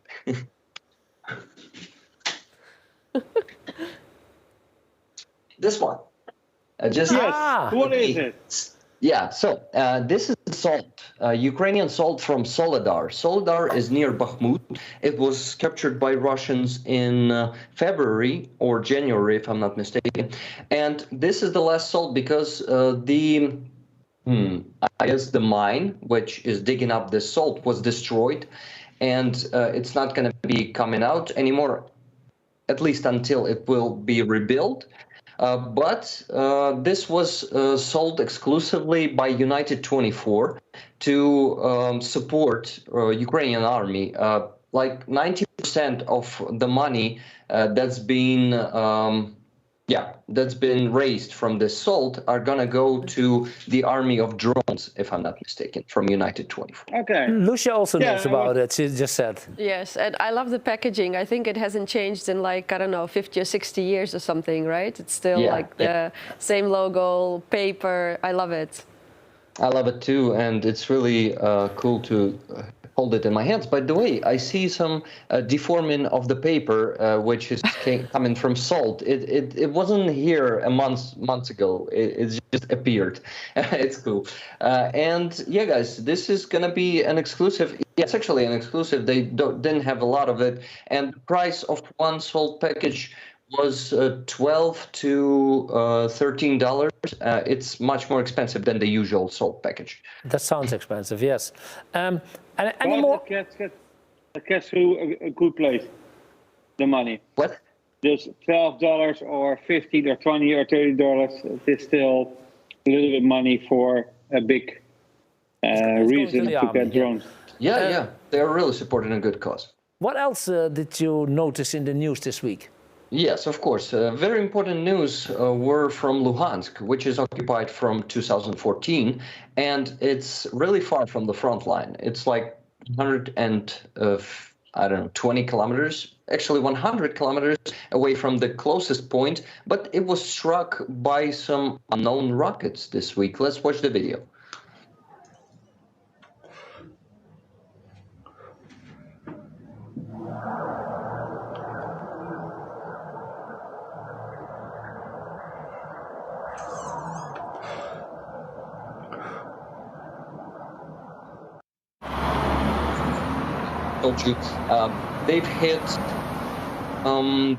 This one. What is it? Yeah, so this is salt, Ukrainian salt from Soledar. Soledar is near Bakhmut. It was captured by Russians in February or January, if I'm not mistaken. And this is the last salt because the mine, which is digging up this salt, was destroyed. And it's not going to be coming out anymore, at least until it will be rebuilt. But this was sold exclusively by United 24 to support Ukrainian army. Like 90% of the money that's been raised from this salt are gonna go to the army of drones, if I'm not mistaken, from United 24. Okay. Lucia also knows about it, she just said. Yes, and I love the packaging. I think it hasn't changed in like, I don't know, 50 or 60 years or something, right? It's still like the same logo, paper. I love it. I love it too, and it's really cool to hold it in my hands. By the way, I see some deforming of the paper, which is coming from salt. It wasn't here a months ago. It just appeared. It's cool. And yeah, guys, this is gonna be an exclusive. Yeah, it's actually an exclusive. They didn't have a lot of it, and the price of one salt package was $12 to $13. It's much more expensive than the usual salt package. That sounds expensive, yes. Any more? Guess who a good place? The money. What? Just $12 or $15 or $20 or $30. It's still a little bit money for a big reason to get drones. Yeah, they are really supporting a good cause. What else did you notice in the news this week? Yes, of course. Very important news were from Luhansk, which is occupied from 2014, and it's really far from the front line. It's like 20 kilometers, actually 100 kilometers away from the closest point, but it was struck by some unknown rockets this week. Let's watch the video. They've hit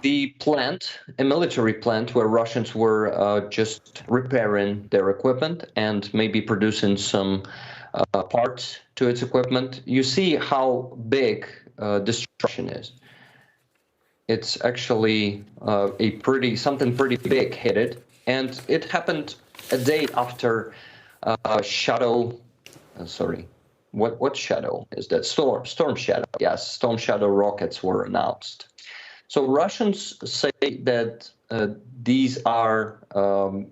the plant, a military plant where Russians were just repairing their equipment and maybe producing some parts to its equipment. You see how big destruction is. It's actually something pretty big hit it, and it happened a day after What shadow is that? Storm shadow. Yes, storm shadow rockets were announced. So Russians say that these are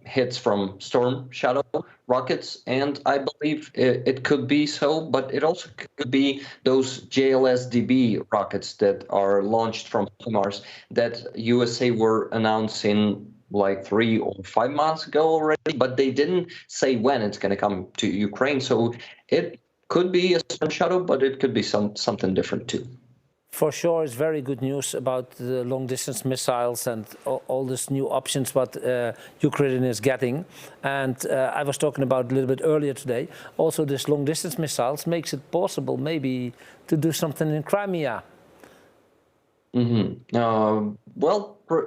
hits from storm shadow rockets, and I believe it could be so, but it also could be those JLSDB rockets that are launched from Mars that USA were announcing like 3 or 5 months ago already, but they didn't say when it's going to come to Ukraine. So it could be a storm shadow, but it could be something different too. For sure, it's very good news about the long-distance missiles and all these new options what Ukraine is getting. And I was talking about a little bit earlier today. Also, this long-distance missiles makes it possible maybe to do something in Crimea.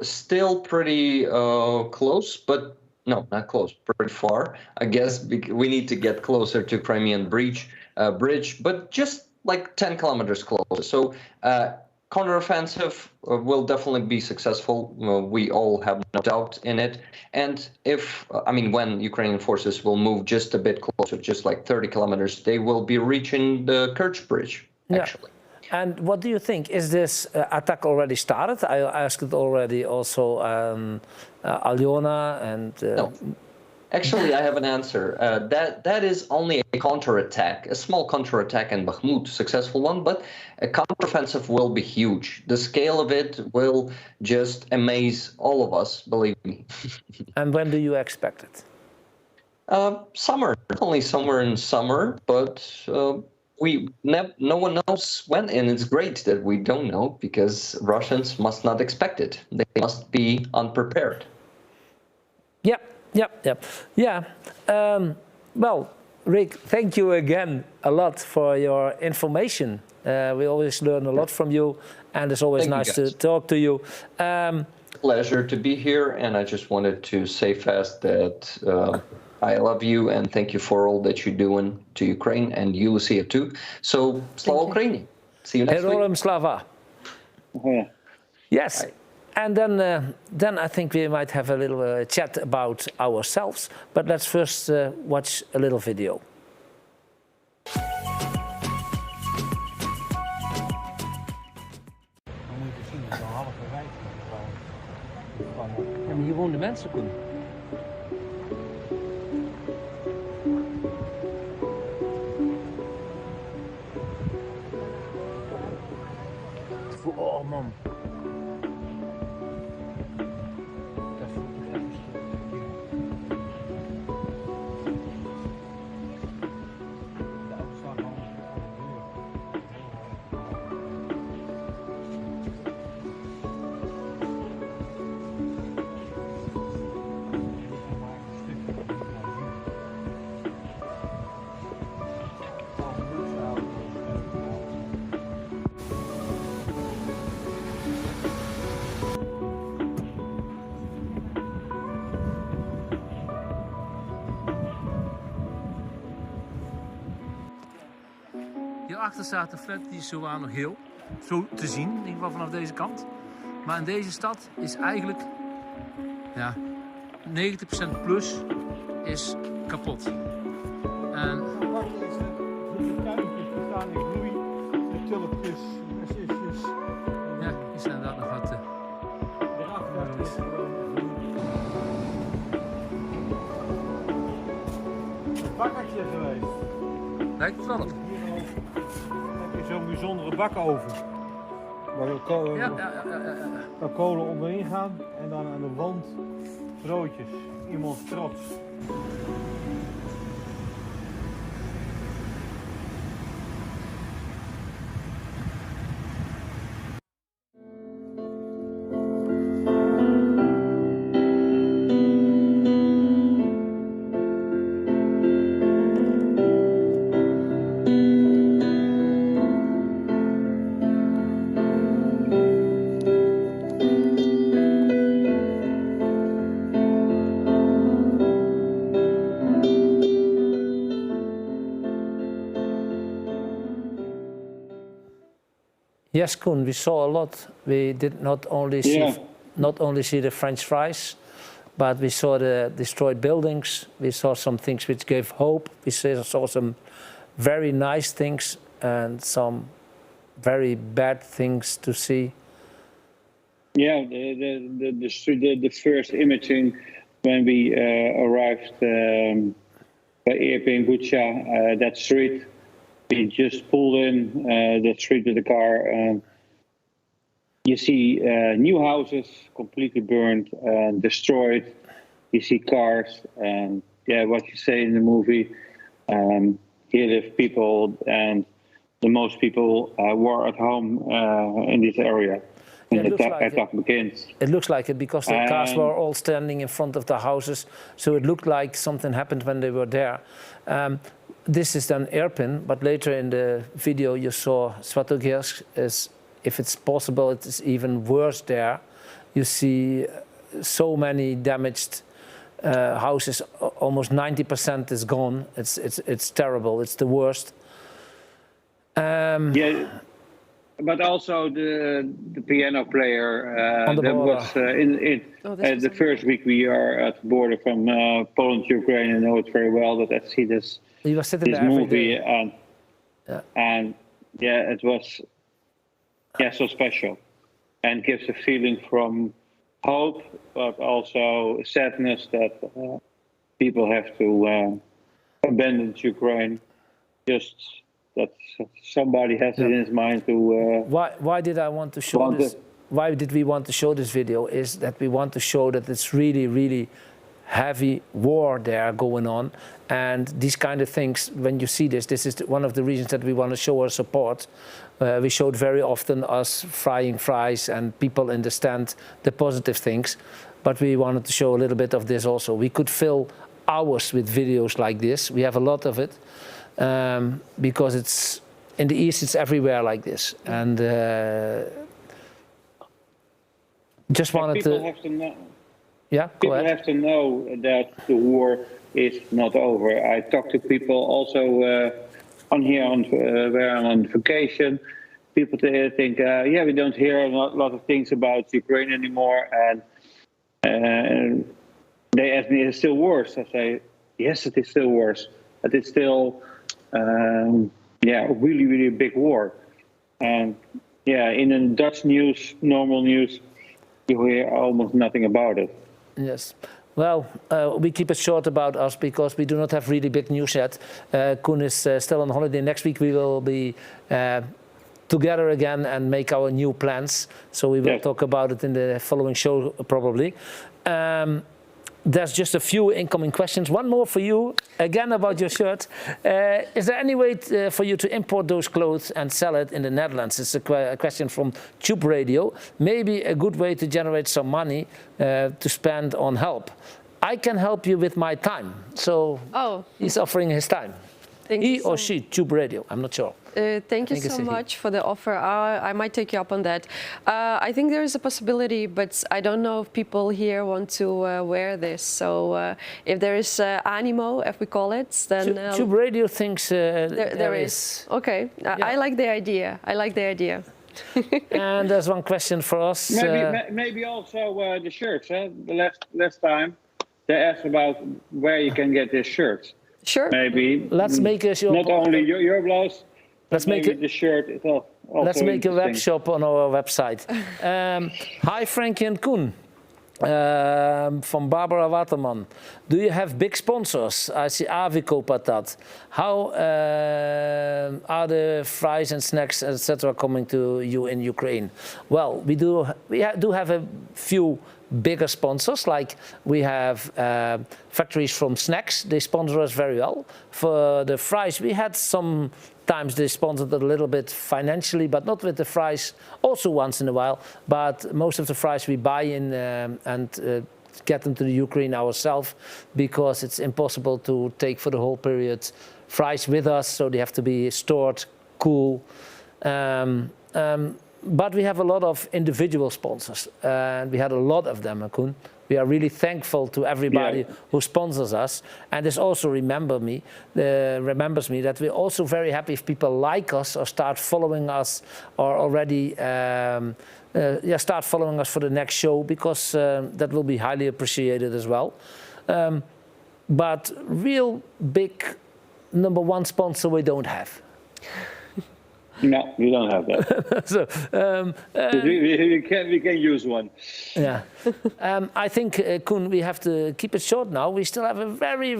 Still pretty close, but no, not close, pretty far. I guess we need to get closer to Crimean bridge, but just like 10 kilometers closer. So counteroffensive will definitely be successful. We all have no doubt in it. And when Ukrainian forces will move just a bit closer, just like 30 kilometers, they will be reaching the Kerch Bridge, actually. And what do you think? Is this attack already started? I asked it already also Alyona and... No. Actually, I have an answer. That is only a counterattack, a small counterattack in Bakhmut, successful one, but a counteroffensive will be huge. The scale of it will just amaze all of us, believe me. And when do you expect it? Summer, only somewhere in summer, but no one knows when, and it's great that we don't know, because Russians must not expect it. They must be unprepared. Yeah. Well, Rick, thank you again a lot for your information. We always learn a lot from you, and it's always nice to talk to you. Pleasure to be here, and I just wanted to say fast that I love you and thank you for all that you're doing to Ukraine, and you, Lucia, too. So, Slava Ukraini. See you next week. Heroem Slava. Yes. Bye. And then I think we might have a little chat about ourselves. But let's first watch a little video. Ja, maar hier wonen mensen, Koen. Oh man. Hierachter staat de flat, die is zowaar nog heel. Zo te zien, in ieder geval vanaf deze kant. Maar in deze stad is eigenlijk, ja, 90% plus is kapot. En de tuintjes staan in bloei, de tulpjes, narcissus. Ja, hier zijn inderdaad nog wat. Een bakkertje geweest. Lijkt het wel op. Zo'n bijzondere bakoven. Waar kolen onderin gaan en dan aan de wand broodjes. Iemands trots. Yes, Koen, we saw a lot. We did not only see the French fries, but we saw the destroyed buildings. We saw some things which gave hope. We saw some very nice things and some very bad things to see. Yeah, the first imaging when we arrived by Irpin, Bucha, that street. We just pulled in the street with the car. You see new houses completely burned and destroyed. You see cars, and yeah, what you say in the movie. Here live people, and the most people were at home in this area. Yeah, it looks like it because the cars were all standing in front of the houses, so it looked like something happened when they were there. This is then Irpin, but later in the video you saw Svatogirsk, if it's possible, it is even worse there. You see so many damaged houses, almost 90% is gone. It's terrible, it's the worst. Yeah, but also the piano player that was in the first week we are at the border from Poland to Ukraine. I know it very well that I see this. You were sitting there movie and it was so special and gives a feeling from hope, but also sadness that people have to abandon Ukraine. Just that somebody has it in his mind to. Why did I want to show this? Why did we want to show this video? Is that we want to show that it's really, really heavy war there going on. And these kind of things, when you see this is one of the reasons that we want to show our support. We showed very often us frying fries and people understand the positive things, but we wanted to show a little bit of this also. We could fill hours with videos like this. We have a lot of it because it's in the East, it's everywhere like this. And just wanted people have to know. Yeah, go people ahead. have to know that the war is not over. I talk to people also where I'm on vacation. People think, yeah, we don't hear a lot of things about Ukraine anymore, and they ask me, is it still worse? I say, yes, it is still worse, but it's still, really, really a big war. And yeah, in the Dutch news, normal news, you hear almost nothing about it. Yes. Well, we keep it short about us because we do not have really big news yet. Koen is still on holiday. Next week we will be together again and make our new plans. So we will talk about it in the following show probably. There's just a few incoming questions. One more for you, again about your shirt. Is there any way for you to import those clothes and sell it in the Netherlands? It's a question from Tube Radio. Maybe a good way to generate some money to spend on help. I can help you with my time. So he's offering his time. He or she, Tube Radio, I'm not sure. Thank you so much for the offer. I might take you up on that. I think there is a possibility, but I don't know if people here want to wear this. So if there is animo, if we call it, then... Tube Radio thinks there is. Okay, yeah. I like the idea. I like the idea. And there's one question for us. Maybe also the shirts. The last time they asked about where you can get these shirts. Sure. Maybe. Let's make a show. Not only your blouse. Let's make the shirt. It's also let's make a web shop on our website. Hi, Franky and Coen. From Barbara Waterman. Do you have big sponsors? I see Avico Patat. How are the fries and snacks, etc., coming to you in Ukraine? Well, we do have a few bigger sponsors, like we have factories from snacks. They sponsor us very well. For the fries, we had sometimes they sponsored a little bit financially, but not with the fries, also once in a while. But most of the fries we buy in and get them to the Ukraine ourselves, because it's impossible to take for the whole period fries with us, so they have to be stored cool. But we have a lot of individual sponsors, and we had a lot of them, Koen. We are really thankful to everybody who sponsors us, and this also remembers me that we're also very happy if people like us or start following us, or already start following us for the next show, because that will be highly appreciated as well. But real big number one sponsor we don't have. No, we don't have that. So we can use one. Yeah, I think Koen, we have to keep it short now. We still have a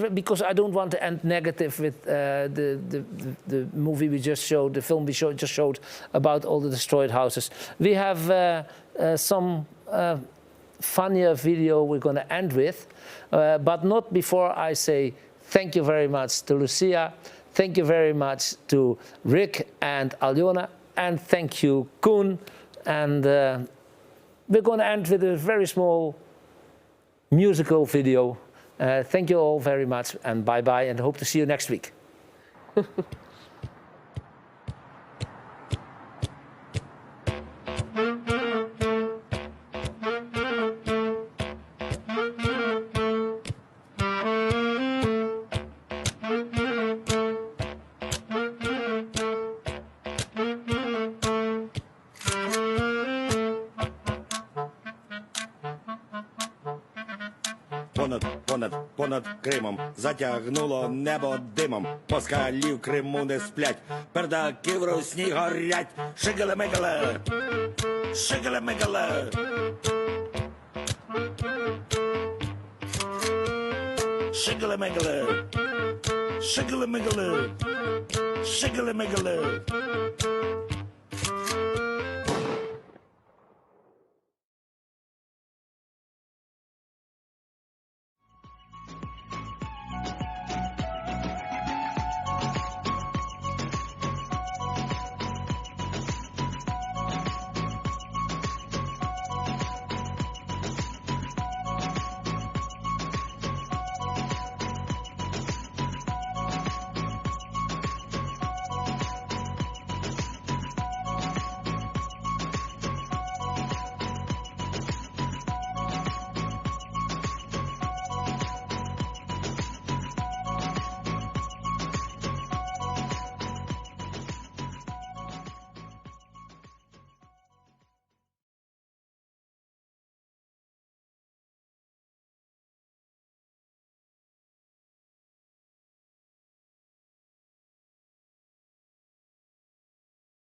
because I don't want to end negative with the movie we just showed, the film we just showed about all the destroyed houses. We have some funnier video we're going to end with, but not before I say thank you very much to Lucia. Thank you very much to Rick and Aljona, and thank you, Koen. And we're going to end with a very small musical video. Thank you all very much, and bye-bye, and hope to see you next week. Понад Кримом затягнуло небо димом. Москалі в Криму не сплять, пердаки в Русні горять. Шигеле-мигеле, шигеле-мигеле. Шигеле-мигеле, шигеле-мигеле, шигеле-мигеле.